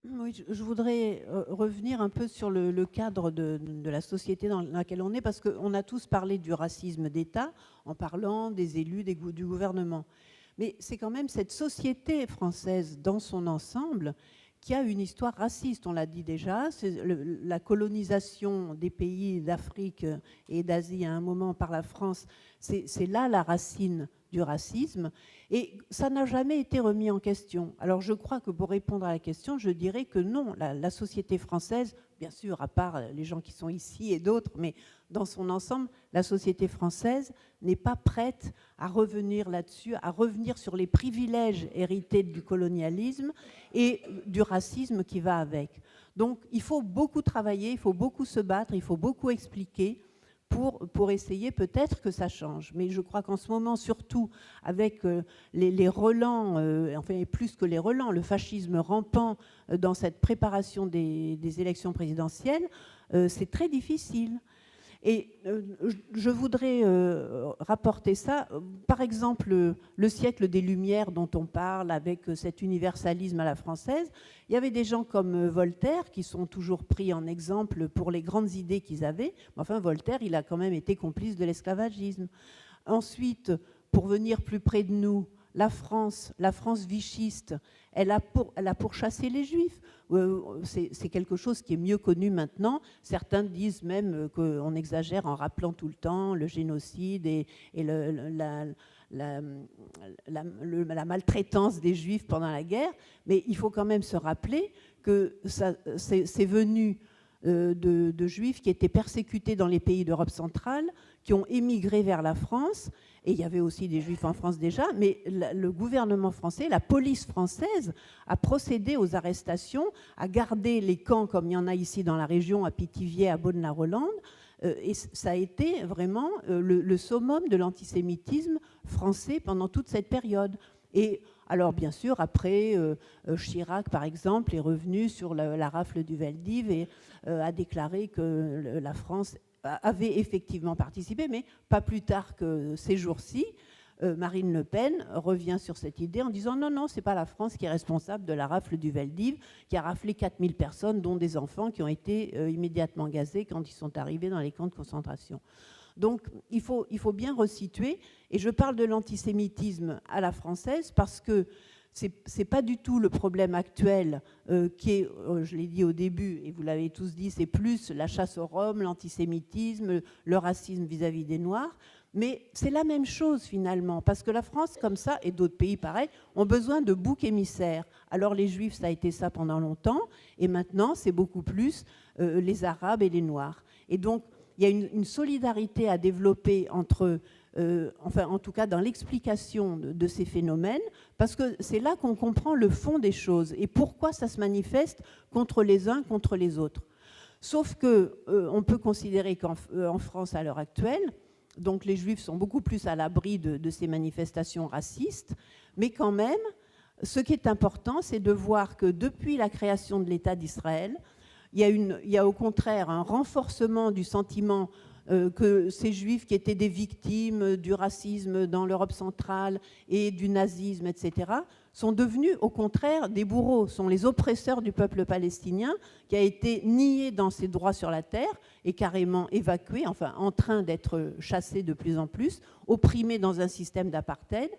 Oui, je voudrais revenir un peu sur le cadre de la société dans laquelle on est, parce qu'on a tous parlé du racisme d'État en parlant des élus du gouvernement. Mais c'est quand même cette société française dans son ensemble qui a une histoire raciste, on l'a dit déjà. C'est la colonisation des pays d'Afrique et d'Asie à un moment par la France, c'est là la racine du racisme. Et ça n'a jamais été remis en question. Alors je crois que pour répondre à la question, je dirais que non, la société française, bien sûr, à part les gens qui sont ici et d'autres, mais dans son ensemble, la société française n'est pas prête à revenir là-dessus, à revenir sur les privilèges hérités du colonialisme et du racisme qui va avec. Donc il faut beaucoup travailler, il faut beaucoup se battre, il faut beaucoup expliquer pour essayer peut-être que ça change. Mais je crois qu'en ce moment, surtout avec les relents, enfin plus que les relents, le fascisme rampant dans cette préparation des élections présidentielles, c'est très difficile. Et je voudrais rapporter ça. Par exemple, le siècle des Lumières dont on parle avec cet universalisme à la française, il y avait des gens comme Voltaire qui sont toujours pris en exemple pour les grandes idées qu'ils avaient. Enfin, Voltaire, il a quand même été complice de l'esclavagisme. Ensuite, pour venir plus près de nous, la France vichiste, elle a pourchassé les Juifs. C'est quelque chose qui est mieux connu maintenant. Certains disent même qu'on exagère en rappelant tout le temps le génocide et la maltraitance des Juifs pendant la guerre. Mais il faut quand même se rappeler que c'est venu de Juifs qui étaient persécutés dans les pays d'Europe centrale, qui ont émigré vers la France. Et il y avait aussi des Juifs en France déjà, mais le gouvernement français, la police française a procédé aux arrestations, a gardé les camps comme il y en a ici dans la région, à Pithiviers, à Beaune-la-Rolande. Et ça a été vraiment le summum de l'antisémitisme français pendant toute cette période. Et alors, bien sûr, après, Chirac, par exemple, est revenu sur la rafle du Veldiv et a déclaré que la France avait effectivement participé, mais pas plus tard que ces jours-ci, Marine Le Pen revient sur cette idée en disant non, non, c'est pas la France qui est responsable de la rafle du Veldiv, qui a raflé 4000 personnes, dont des enfants qui ont été immédiatement gazés quand ils sont arrivés dans les camps de concentration. Donc il faut bien resituer, et je parle de l'antisémitisme à la française parce que c'est pas du tout le problème actuel qui est, je l'ai dit au début, et vous l'avez tous dit, c'est plus la chasse aux Roms, l'antisémitisme, le racisme vis-à-vis des Noirs, mais c'est la même chose finalement, parce que la France, comme ça, et d'autres pays pareils, ont besoin de boucs émissaires. Alors les Juifs, ça a été ça pendant longtemps, et maintenant, c'est beaucoup plus les Arabes et les Noirs. Et donc, il y a une solidarité à développer entre... enfin en tout cas dans l'explication de ces phénomènes, parce que c'est là qu'on comprend le fond des choses et pourquoi ça se manifeste contre les uns, contre les autres. Sauf que on peut considérer qu'en France à l'heure actuelle, donc les Juifs sont beaucoup plus à l'abri de ces manifestations racistes, mais quand même, ce qui est important, c'est de voir que depuis la création de l'État d'Israël, il y a au contraire un renforcement du sentiment que ces Juifs qui étaient des victimes du racisme dans l'Europe centrale et du nazisme, etc., sont devenus au contraire des bourreaux, sont les oppresseurs du peuple palestinien qui a été nié dans ses droits sur la terre et carrément évacué, enfin en train d'être chassé de plus en plus, opprimé dans un système d'apartheid.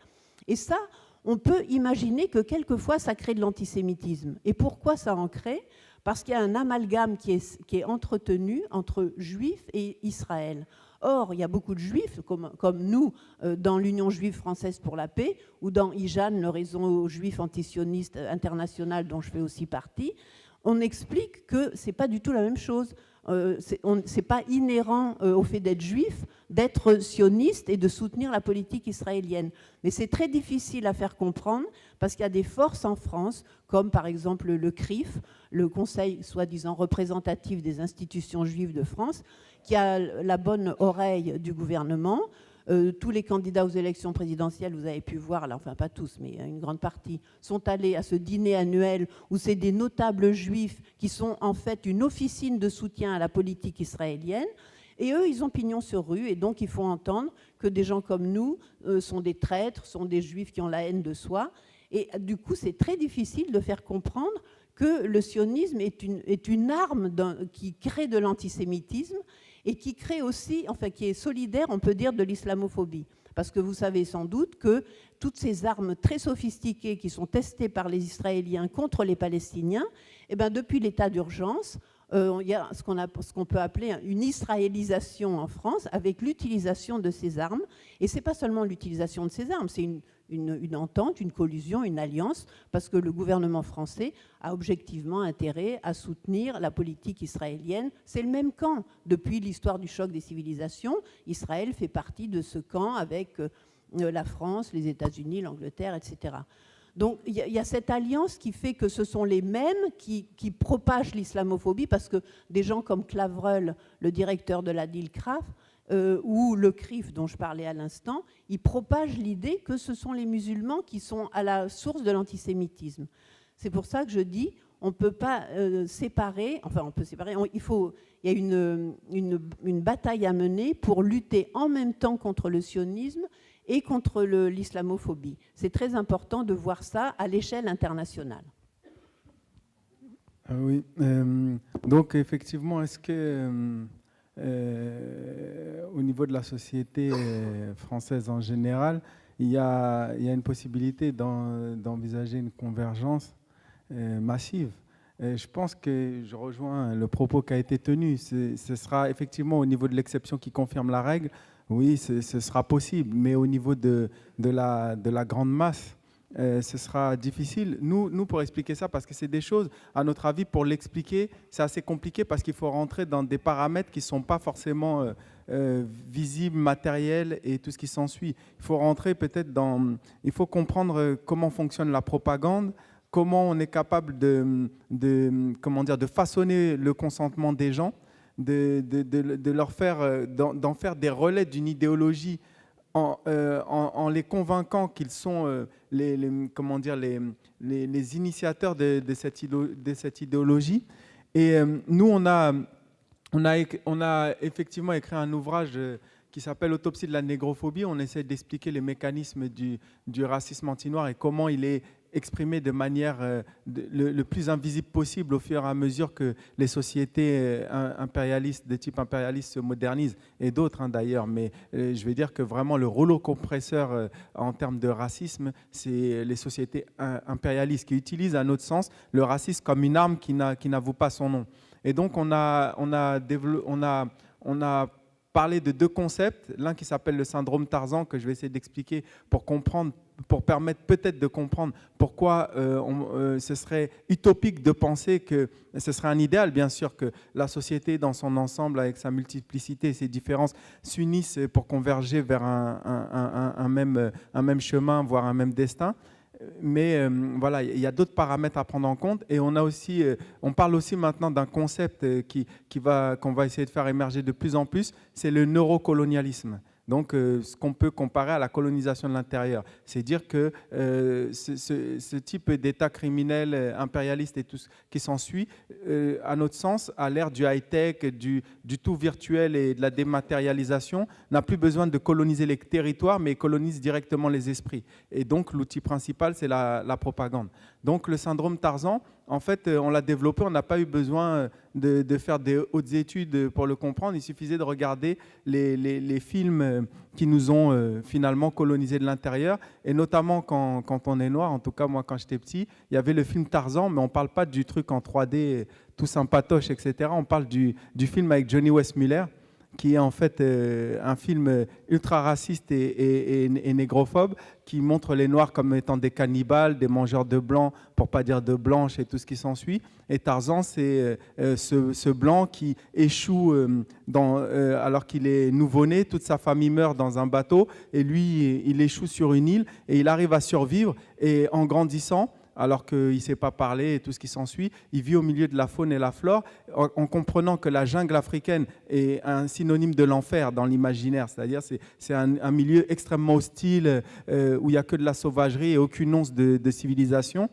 Et ça, on peut imaginer que quelquefois ça crée de l'antisémitisme. Et pourquoi ça en crée ? Parce qu'il y a un amalgame qui est entretenu entre Juifs et Israël. Or, il y a beaucoup de Juifs, comme nous, dans l'Union juive française pour la paix, ou dans IJAN, le réseau juif antisioniste international dont je fais aussi partie, on explique que ce n'est pas du tout la même chose. C'est pas inhérent au fait d'être juif, d'être sioniste et de soutenir la politique israélienne. Mais c'est très difficile à faire comprendre parce qu'il y a des forces en France, comme par exemple le CRIF, le Conseil soi-disant représentatif des institutions juives de France, qui a la bonne oreille du gouvernement. Tous les candidats aux élections présidentielles, vous avez pu voir, là, enfin pas tous, mais une grande partie, sont allés à ce dîner annuel où c'est des notables juifs qui sont en fait une officine de soutien à la politique israélienne. Et eux, ils ont pignon sur rue, et donc il faut entendre que des gens comme nous sont des traîtres, sont des juifs qui ont la haine de soi. Et du coup, c'est très difficile de faire comprendre que le sionisme est une arme qui crée de l'antisémitisme et qui crée aussi, enfin qui est solidaire, on peut dire, de l'islamophobie. Parce que vous savez sans doute que toutes ces armes très sophistiquées qui sont testées par les Israéliens contre les Palestiniens, eh bien, depuis l'état d'urgence, il y a ce qu'on peut appeler une israélisation en France avec l'utilisation de ces armes. Et ce n'est pas seulement l'utilisation de ces armes, c'est une entente, une collusion, une alliance, parce que le gouvernement français a objectivement intérêt à soutenir la politique israélienne. C'est le même camp. Depuis l'histoire du choc des civilisations, Israël fait partie de ce camp avec la France, les États-Unis, l'Angleterre, etc. Donc il y a cette alliance qui fait que ce sont les mêmes qui propagent l'islamophobie, parce que des gens comme Clavreul, le directeur de la DILCRAF, ou le CRIF dont je parlais à l'instant, ils propagent l'idée que ce sont les musulmans qui sont à la source de l'antisémitisme. C'est pour ça que je dis, on ne peut pas séparer, enfin on peut séparer, il y a une bataille à mener pour lutter en même temps contre le sionisme et contre l'islamophobie. C'est très important de voir ça à l'échelle internationale. Oui, donc effectivement, est-ce que au niveau de la société française en général, il y a une possibilité d'envisager une convergence massive? Je pense que je rejoins le propos qui a été tenu. Ce sera effectivement au niveau de l'exception qui confirme la règle. Oui, ce sera possible, mais au niveau de la grande masse, ce sera difficile. Nous, pour expliquer ça, parce que c'est des choses, à notre avis, pour l'expliquer, c'est assez compliqué parce qu'il faut rentrer dans des paramètres qui ne sont pas forcément visibles, matériels et tout ce qui s'ensuit. Il faut rentrer peut-être il faut comprendre comment fonctionne la propagande, comment on est capable de façonner le consentement des gens, de leur faire, d'en faire des relais d'une idéologie en les convainquant qu'ils sont les initiateurs de cette idéologie. Et nous, on a effectivement écrit un ouvrage qui s'appelle Autopsie de la négrophobie. On essaie d'expliquer les mécanismes du racisme anti-noir et comment il est exprimé de manière le plus invisible possible au fur et à mesure que les sociétés impérialistes, de type impérialiste, se modernisent, et d'autres d'ailleurs. Mais je vais dire que vraiment le rouleau compresseur en termes de racisme, c'est les sociétés impérialistes qui utilisent, à notre sens, le racisme comme une arme qui n'avoue pas son nom. Et donc on a parlé de deux concepts, l'un qui s'appelle le syndrome Tarzan, que je vais essayer d'expliquer pour permettre peut-être de comprendre pourquoi ce serait utopique de penser que ce serait un idéal, bien sûr, que la société dans son ensemble, avec sa multiplicité et ses différences, s'unissent pour converger vers un même chemin, voire un même destin. Mais voilà, il y a d'autres paramètres à prendre en compte, et on parle aussi maintenant d'un concept qu'on va essayer de faire émerger de plus en plus, c'est le neurocolonialisme. Donc, ce qu'on peut comparer à la colonisation de l'intérieur. C'est dire que ce type d'État criminel, impérialiste et tout ce qui s'ensuit, à notre sens, à l'ère du high-tech, du tout virtuel et de la dématérialisation, n'a plus besoin de coloniser les territoires, mais colonise directement les esprits. Et donc, l'outil principal, c'est la propagande. Donc, le syndrome Tarzan, en fait, on l'a développé, on n'a pas eu besoin de faire des hautes études pour le comprendre. Il suffisait de regarder les films qui nous ont finalement colonisés de l'intérieur. Et notamment quand on est noir, en tout cas moi quand j'étais petit, il y avait le film Tarzan, mais on ne parle pas du truc en 3D, tout sympatoche, etc. On parle du film avec Johnny Weissmuller, qui est en fait un film ultra raciste et négrophobe, qui montre les Noirs comme étant des cannibales, des mangeurs de blancs, pour ne pas dire de blanches et tout ce qui s'ensuit. Et Tarzan, c'est ce blanc qui échoue alors qu'il est nouveau-né, toute sa famille meurt dans un bateau, et lui, il échoue sur une île, et il arrive à survivre, et en grandissant, alors qu'il ne sait pas parler et tout ce qui s'ensuit, il vit au milieu de la faune et la flore, en comprenant que la jungle africaine est un synonyme de l'enfer dans l'imaginaire, c'est-à-dire c'est un milieu extrêmement hostile, où il n'y a que de la sauvagerie et aucune once de civilisation.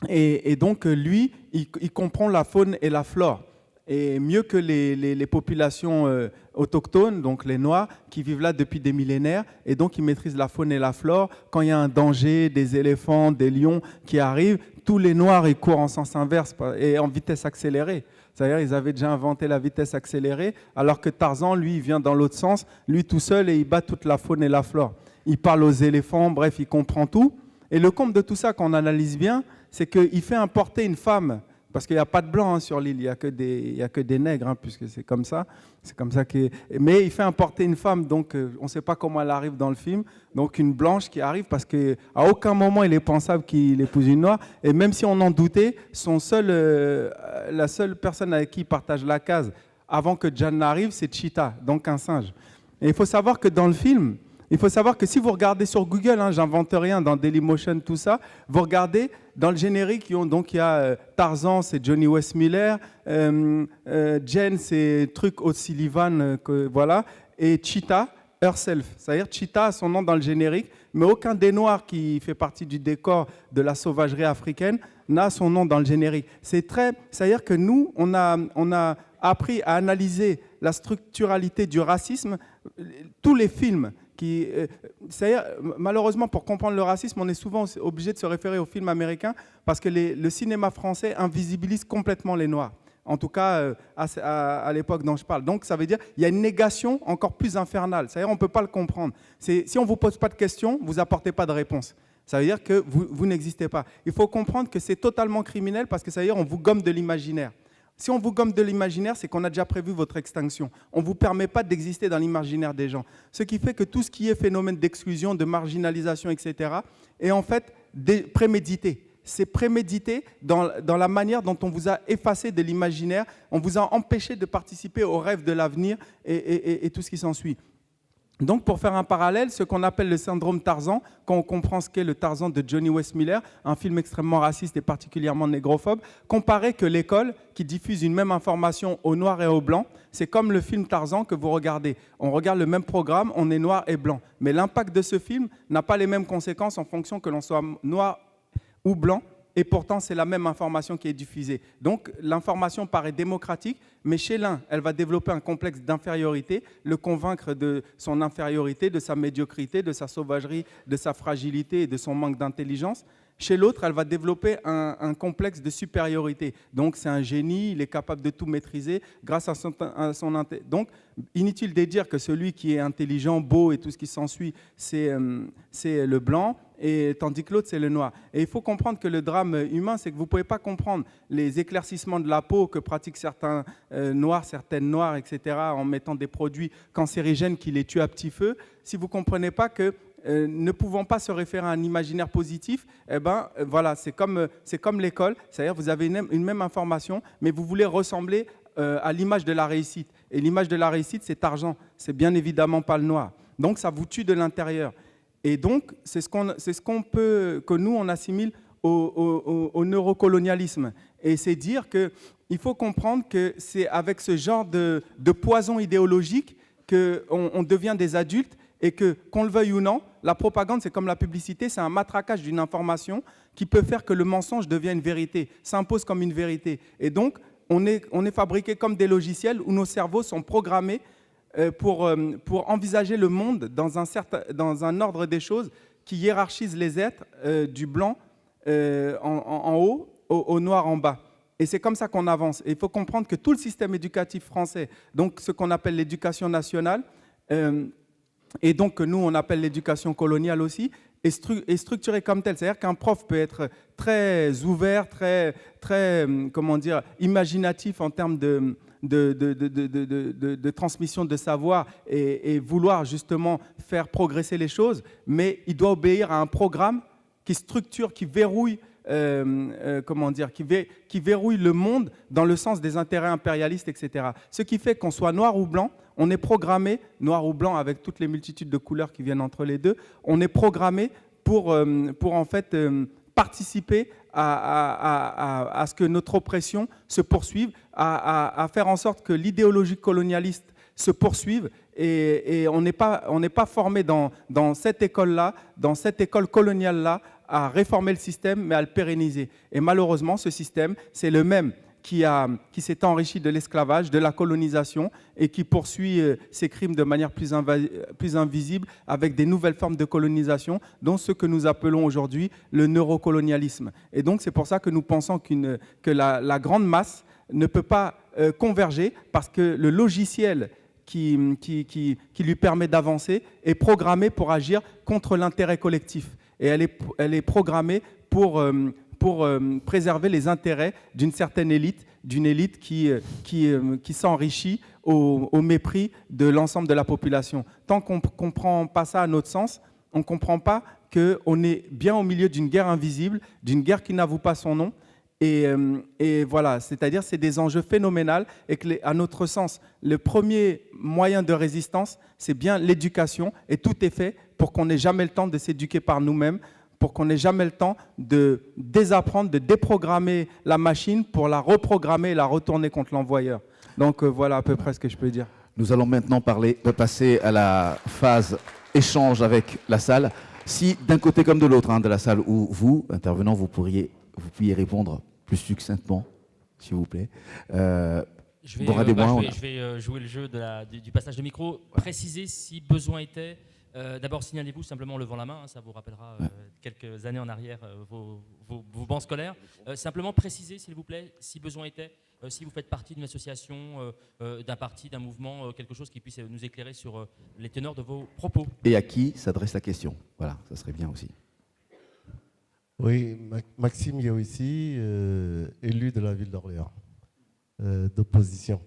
Et donc lui, il comprend la faune et la flore. et mieux que les populations autochtones, donc les Noirs, qui vivent là depuis des millénaires, et donc ils maîtrisent la faune et la flore. Quand il y a un danger, des éléphants, des lions qui arrivent, tous les Noirs ils courent en sens inverse et en vitesse accélérée. C'est-à-dire ils avaient déjà inventé la vitesse accélérée, alors que Tarzan, lui, il vient dans l'autre sens, lui tout seul, et il bat toute la faune et la flore. Il parle aux éléphants, bref, il comprend tout. Et le comble de tout ça, quand on analyse bien, c'est qu'il fait importer une femme, parce qu'il n'y a pas de blancs sur l'île, il n'y a que des nègres, puisque c'est comme ça. Mais il fait importer une femme, donc on ne sait pas comment elle arrive dans le film, donc une blanche qui arrive, parce qu'à aucun moment il est pensable qu'il épouse une noire, et même si on en doutait, la seule personne avec qui il partage la case avant que Jan n'arrive, c'est Cheetah, donc un singe. Et il faut savoir que dans le film, il faut savoir que si vous regardez sur Google, j'invente rien, dans Dailymotion, tout ça, vous regardez dans le générique, donc il y a Tarzan, c'est Johnny Westmiller, Jen, c'est Truc O'Sullivan, voilà, et Cheetah, herself. C'est-à-dire Cheetah a son nom dans le générique, mais aucun des Noirs qui fait partie du décor de la sauvagerie africaine n'a son nom dans le générique. C'est-à-dire que nous, on a appris à analyser la structuralité du racisme. Tous les films c'est-à-dire, malheureusement, pour comprendre le racisme, on est souvent obligé de se référer aux films américains parce que le cinéma français invisibilise complètement les Noirs. En tout cas, à l'époque dont je parle. Donc, ça veut dire qu'il y a une négation encore plus infernale. C'est-à-dire, on ne peut pas le comprendre. Si on ne vous pose pas de questions, vous n'apportez pas de réponse. Ça veut dire que vous n'existez pas. Il faut comprendre que c'est totalement criminel parce que ça veut dire qu'on vous gomme de l'imaginaire. Si on vous gomme de l'imaginaire, c'est qu'on a déjà prévu votre extinction. On ne vous permet pas d'exister dans l'imaginaire des gens. Ce qui fait que tout ce qui est phénomène d'exclusion, de marginalisation, etc., est en fait prémédité. C'est prémédité dans la manière dont on vous a effacé de l'imaginaire, on vous a empêché de participer aux rêves de l'avenir et tout ce qui s'ensuit. Donc, pour faire un parallèle, ce qu'on appelle le syndrome Tarzan, quand on comprend ce qu'est le Tarzan de Johnny Westmiller, un film extrêmement raciste et particulièrement négrophobe, comparer que l'école qui diffuse une même information aux noirs et aux blancs, c'est comme le film Tarzan que vous regardez. On regarde le même programme, on est noir et blanc. Mais l'impact de ce film n'a pas les mêmes conséquences en fonction que l'on soit noir ou blanc. Et pourtant, c'est la même information qui est diffusée. Donc, l'information paraît démocratique, mais chez l'un, elle va développer un complexe d'infériorité, le convaincre de son infériorité, de sa médiocrité, de sa sauvagerie, de sa fragilité et de son manque d'intelligence. Chez l'autre, elle va développer un complexe de supériorité. Donc, c'est un génie, il est capable de tout maîtriser grâce à son intelligence. Donc, inutile de dire que celui qui est intelligent, beau et tout ce qui s'ensuit, c'est le blanc, tandis que l'autre, c'est le noir. Et il faut comprendre que le drame humain, c'est que vous ne pouvez pas comprendre les éclaircissements de la peau que pratiquent certains noirs, certaines noires, etc., en mettant des produits cancérigènes qui les tuent à petit feu, si vous ne comprenez pas que ne pouvant pas se référer à un imaginaire positif, voilà, c'est comme l'école, c'est-à-dire vous avez une même information, mais vous voulez ressembler à l'image de la réussite. Et l'image de la réussite, c'est argent, c'est bien évidemment pas le noir. Donc ça vous tue de l'intérieur. Et donc, c'est ce que nous, on assimile au neurocolonialisme. Et c'est dire qu'il faut comprendre que c'est avec ce genre de poison idéologique qu'on devient des adultes et qu'on le veuille ou non, la propagande, c'est comme la publicité, c'est un matraquage d'une information qui peut faire que le mensonge devienne une vérité, s'impose comme une vérité. Et donc, on est fabriqué comme des logiciels où nos cerveaux sont programmés pour envisager le monde dans un ordre des choses qui hiérarchise les êtres du blanc en haut au noir en bas. Et c'est comme ça qu'on avance. Et il faut comprendre que tout le système éducatif français, donc ce qu'on appelle l'éducation nationale, et donc que nous on appelle l'éducation coloniale aussi, est structuré comme tel. C'est-à-dire qu'un prof peut être très ouvert, très comment dire, imaginatif en termes de transmission de savoir et vouloir justement faire progresser les choses, mais il doit obéir à un programme qui structure, qui verrouille, qui verrouille le monde dans le sens des intérêts impérialistes, etc. Ce qui fait qu'on soit noir ou blanc, on est programmé, noir ou blanc avec toutes les multitudes de couleurs qui viennent entre les deux, on est programmé pour en fait participer à ce que notre oppression se poursuive, à faire en sorte que l'idéologie colonialiste se poursuive et on n'est pas formé dans cette école-là, dans cette école coloniale-là, à réformer le système, mais à le pérenniser. Et malheureusement, ce système, c'est le même qui s'est enrichi de l'esclavage, de la colonisation et qui poursuit ses crimes de manière plus invisible avec des nouvelles formes de colonisation, dont ce que nous appelons aujourd'hui le neurocolonialisme. Et donc c'est pour ça que nous pensons que la grande masse ne peut pas converger, parce que le logiciel qui lui permet d'avancer est programmé pour agir contre l'intérêt collectif. Et elle est programmée pour préserver les intérêts d'une certaine élite, d'une élite qui s'enrichit au mépris de l'ensemble de la population. Tant qu'on ne comprend pas ça à notre sens, on ne comprend pas qu'on est bien au milieu d'une guerre invisible, d'une guerre qui n'avoue pas son nom. Et voilà, c'est-à-dire c'est des enjeux phénoménaux et que, à notre sens, le premier moyen de résistance, c'est bien l'éducation, et tout est fait pour qu'on n'ait jamais le temps de s'éduquer par nous-mêmes, pour qu'on n'ait jamais le temps de désapprendre, de déprogrammer la machine pour la reprogrammer et la retourner contre l'envoyeur. Donc voilà à peu près ce que je peux dire. Nous allons maintenant passer à la phase échange avec la salle. Si d'un côté comme de l'autre de la salle, où vous, intervenants, vous pourriez répondre plus succinctement, s'il vous plaît. Je vais jouer le jeu du passage de micro, préciser si besoin était. D'abord, signalez-vous simplement en levant la main, ça vous rappellera quelques années en arrière vos bancs scolaires. Simplement préciser, s'il vous plaît, si besoin était, si vous faites partie d'une association, d'un parti, d'un mouvement, quelque chose qui puisse nous éclairer sur les teneurs de vos propos. Et à qui s'adresse la question? Voilà, ça serait bien aussi. Oui, Maxime Yaoussi, élu de la ville d'Orléans, d'opposition.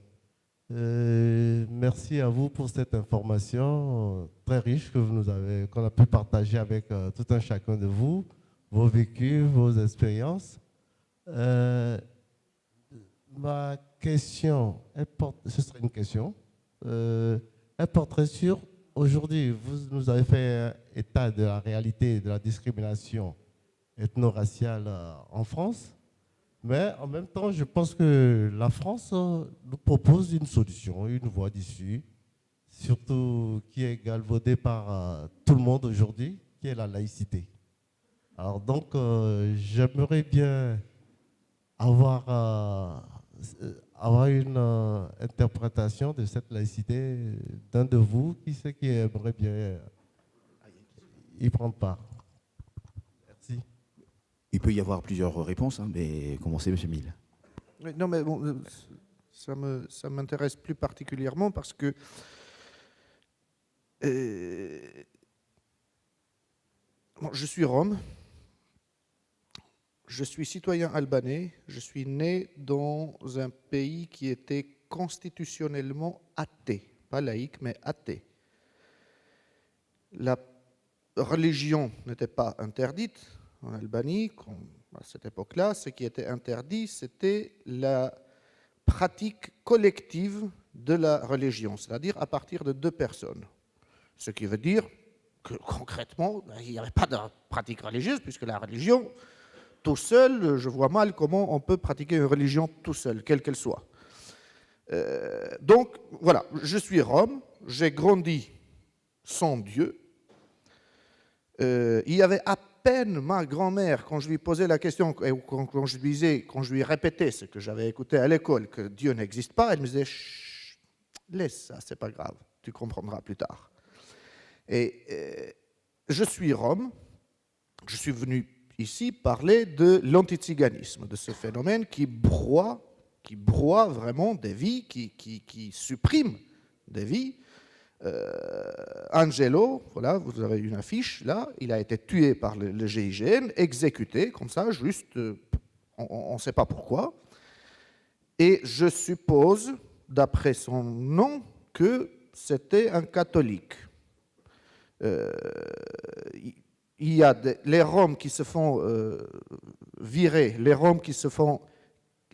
Merci à vous pour cette information très riche qu'on a pu partager avec tout un chacun de vous, vos vécus, vos expériences. Ma question, ce serait une question, elle porterait sur, aujourd'hui, vous nous avez fait état de la réalité de la discrimination ethno-raciale en France. Mais en même temps, je pense que la France nous propose une solution, une voie d'issue, surtout qui est galvaudée par tout le monde aujourd'hui, qui est la laïcité. Alors donc, j'aimerais bien avoir une interprétation de cette laïcité d'un de vous, qui aimerait bien y prendre part. Merci. Il peut y avoir plusieurs réponses, mais commencez, M. Mille. Non, mais bon, ça m'intéresse plus particulièrement parce que je suis rom, je suis citoyen albanais, je suis né dans un pays qui était constitutionnellement athée, pas laïque, mais athée. La religion n'était pas interdite en Albanie, à cette époque-là. Ce qui était interdit, c'était la pratique collective de la religion, c'est-à-dire à partir de 2 personnes. Ce qui veut dire que concrètement, il n'y avait pas de pratique religieuse, puisque la religion, tout seul, je vois mal comment on peut pratiquer une religion tout seul, quelle qu'elle soit. Donc voilà, je suis rom, j'ai grandi sans Dieu. Il y avait à peine ma grand-mère, quand je lui posais la question, quand je lui répétais ce que j'avais écouté à l'école, que Dieu n'existe pas, elle me disait chut, laisse ça, c'est pas grave, tu comprendras plus tard. Et je suis rom, je suis venu ici parler de l'antiziganisme, de ce phénomène qui broie vraiment des vies, qui supprime des vies. Angelo, voilà, vous avez une affiche là, il a été tué par le GIGN, exécuté comme ça, juste, on ne sait pas pourquoi. Et je suppose, d'après son nom, que c'était un catholique. Il y a les Roms qui se font virer, les Roms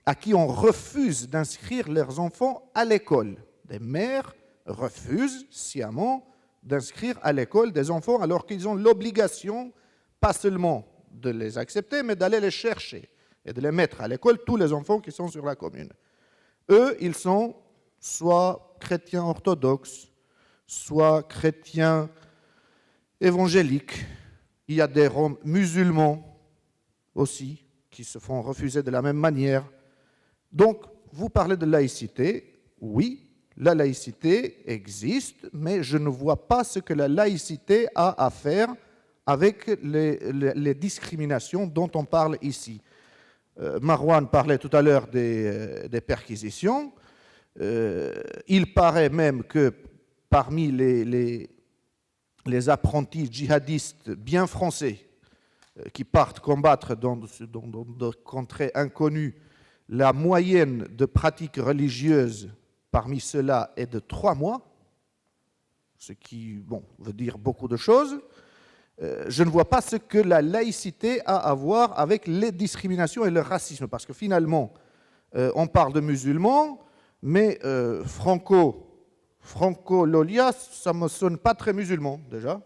à qui on refuse d'inscrire leurs enfants à l'école. Des mères refusent sciemment d'inscrire à l'école des enfants alors qu'ils ont l'obligation, pas seulement de les accepter, mais d'aller les chercher et de les mettre à l'école, tous les enfants qui sont sur la commune. Eux, ils sont soit chrétiens orthodoxes, soit chrétiens évangéliques. Il y a des Roms musulmans aussi qui se font refuser de la même manière. Donc, vous parlez de laïcité. Oui, la laïcité existe, mais je ne vois pas ce que la laïcité a à faire avec les discriminations dont on parle ici. Marouane parlait tout à l'heure des perquisitions. Il paraît même que parmi les apprentis djihadistes bien français qui partent combattre dans de contrées inconnues, la moyenne de pratiques religieuses parmi ceux-là est de 3 mois, ce qui veut dire beaucoup de choses. Je ne vois pas ce que la laïcité a à voir avec les discriminations et le racisme, parce que finalement, on parle de musulmans, mais Franco Lolia, ça ne me sonne pas très musulman, déjà.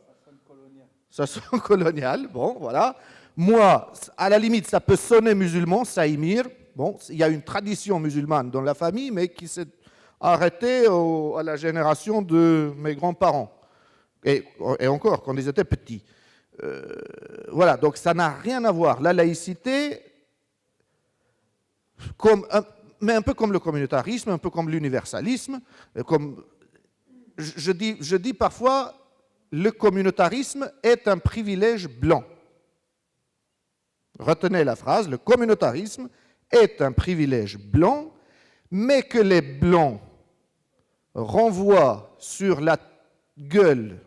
Ça sonne colonial, bon, voilà. Moi, à la limite, ça peut sonner musulman, Saïmir. Bon, il y a une tradition musulmane dans la famille, mais qui s'est arrêtée à la génération de mes grands-parents. Et encore, quand ils étaient petits. Voilà, donc ça n'a rien à voir. La laïcité, mais un peu comme le communautarisme, un peu comme l'universalisme, je dis parfois, le communautarisme est un privilège blanc. Retenez la phrase, le communautarisme est un privilège blanc, mais que les blancs renvoient sur la gueule,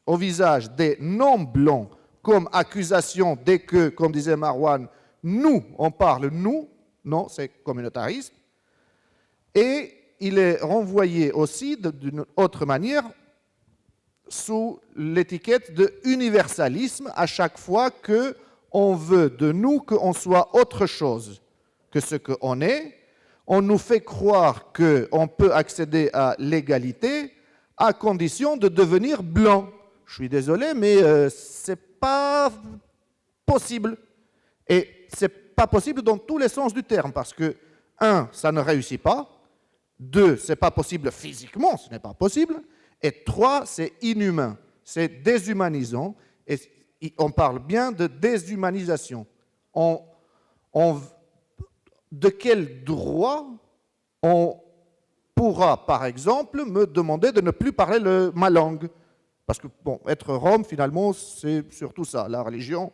au visage des non-blancs, comme accusation dès que, comme disait Marouane, nous, on parle nous, non, c'est communautariste, et il est renvoyé aussi d'une autre manière sous l'étiquette de universalisme à chaque fois qu'on veut de nous qu'on soit autre chose que ce qu'on est. On nous fait croire qu'on peut accéder à l'égalité à condition de devenir blanc. Je suis désolé, mais ce n'est pas possible. Et ce n'est pas possible dans tous les sens du terme, parce que, 1, ça ne réussit pas, 2, ce n'est pas possible physiquement, ce n'est pas possible, et 3, c'est inhumain, c'est déshumanisant, et on parle bien de déshumanisation. De quel droit on pourra, par exemple, me demander de ne plus parler ma langue? Parce que, bon, être rome, finalement, c'est surtout ça. La religion,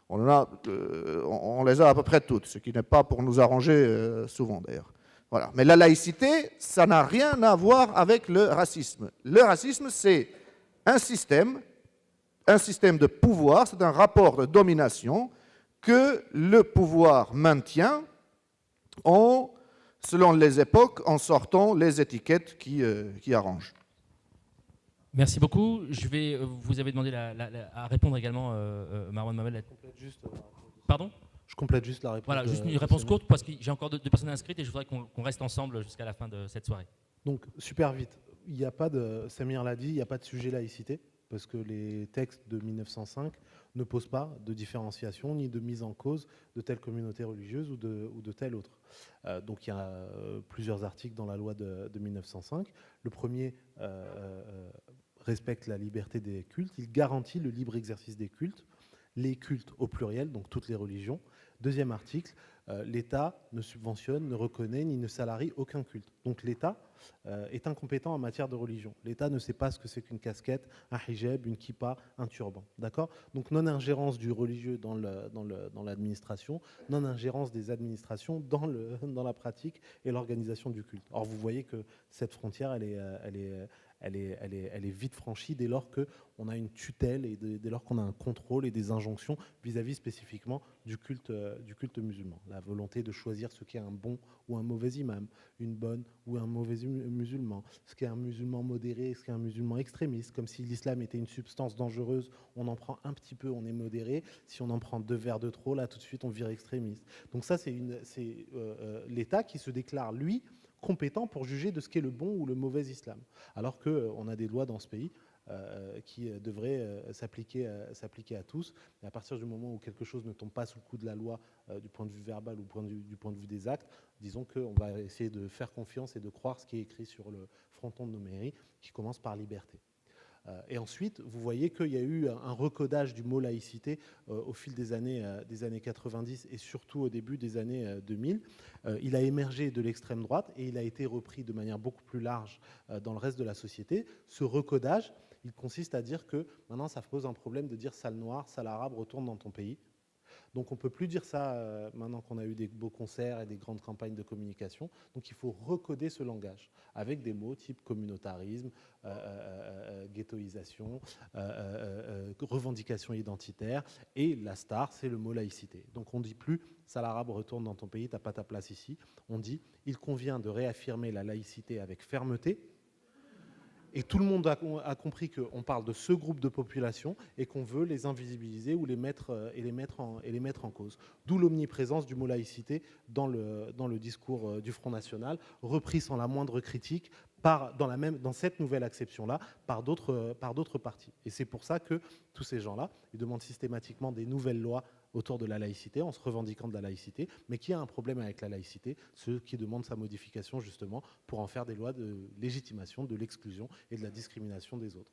on les a à peu près toutes, ce qui n'est pas pour nous arranger souvent, d'ailleurs. Voilà. Mais la laïcité, ça n'a rien à voir avec le racisme. Le racisme, c'est un système de pouvoir, c'est un rapport de domination que le pouvoir maintient selon les époques, en sortant les étiquettes qui arrangent. Merci beaucoup. Vous avez demandé à répondre également, Marouane Mamel. Pardon ? Je complète juste la réponse. Voilà, juste une réponse courte, parce que j'ai encore deux personnes inscrites et je voudrais qu'on reste ensemble jusqu'à la fin de cette soirée. Donc, super vite. Il n'y a pas de, Samir l'a dit, il n'y a pas de sujet laïcité, parce que les textes de 1905 ne posent pas de différenciation ni de mise en cause de telle communauté religieuse ou de telle autre. Donc, il y a plusieurs articles dans la loi de 1905. Le premier respecte la liberté des cultes. Il garantit le libre exercice des cultes, les cultes au pluriel, donc toutes les religions. Deuxième article, l'État ne subventionne, ne reconnaît ni ne salarie aucun culte. Donc l'État est incompétent en matière de religion. L'État ne sait pas ce que c'est qu'une casquette, un hijab, une kippa, un turban. D'accord ? Donc non-ingérence du religieux dans l'administration, non-ingérence des administrations dans la pratique et l'organisation du culte. Or, vous voyez que cette frontière, elle est vite franchie dès lors qu'on a une tutelle et dès lors qu'on a un contrôle et des injonctions vis-à-vis spécifiquement du culte musulman. La volonté de choisir ce qu'est un bon ou un mauvais imam, une bonne ou un mauvais musulman, ce qu'est un musulman modéré, ce qu'est un musulman extrémiste, comme si l'islam était une substance dangereuse, on en prend un petit peu, on est modéré, si on en prend 2 verres de trop, là tout de suite on vire extrémiste. Donc ça c'est l'État qui se déclare, lui, compétent pour juger de ce qu'est le bon ou le mauvais islam. Alors qu'on a des lois dans ce pays qui devraient s'appliquer à tous. Et à partir du moment où quelque chose ne tombe pas sous le coup de la loi du point de vue verbal ou du point de vue des actes, disons qu'on va essayer de faire confiance et de croire ce qui est écrit sur le fronton de nos mairies, qui commence par liberté. Et ensuite, vous voyez qu'il y a eu un recodage du mot laïcité au fil des années 90 et surtout au début des années 2000. Il a émergé de l'extrême droite et il a été repris de manière beaucoup plus large dans le reste de la société. Ce recodage, il consiste à dire que maintenant, ça pose un problème de dire sale noir, sale arabe, retourne dans ton pays. Donc on ne peut plus dire ça maintenant qu'on a eu des beaux concerts et des grandes campagnes de communication. Donc il faut recoder ce langage avec des mots type communautarisme, ghettoisation, revendication identitaire. Et la star, c'est le mot laïcité. Donc on ne dit plus « sale arabe, retourne dans ton pays, tu n'as pas ta place ici ». On dit « il convient de réaffirmer la laïcité avec fermeté ». Et tout le monde a compris qu'on parle de ce groupe de population et qu'on veut les invisibiliser ou les mettre en cause. D'où l'omniprésence du mot laïcité dans le discours du Front National, repris sans la moindre critique dans cette nouvelle acception-là par d'autres partis. Et c'est pour ça que tous ces gens-là, ils demandent systématiquement des nouvelles lois autour de la laïcité, en se revendiquant de la laïcité, mais qui a un problème avec la laïcité, ceux qui demandent sa modification justement pour en faire des lois de légitimation de l'exclusion et de la discrimination des autres.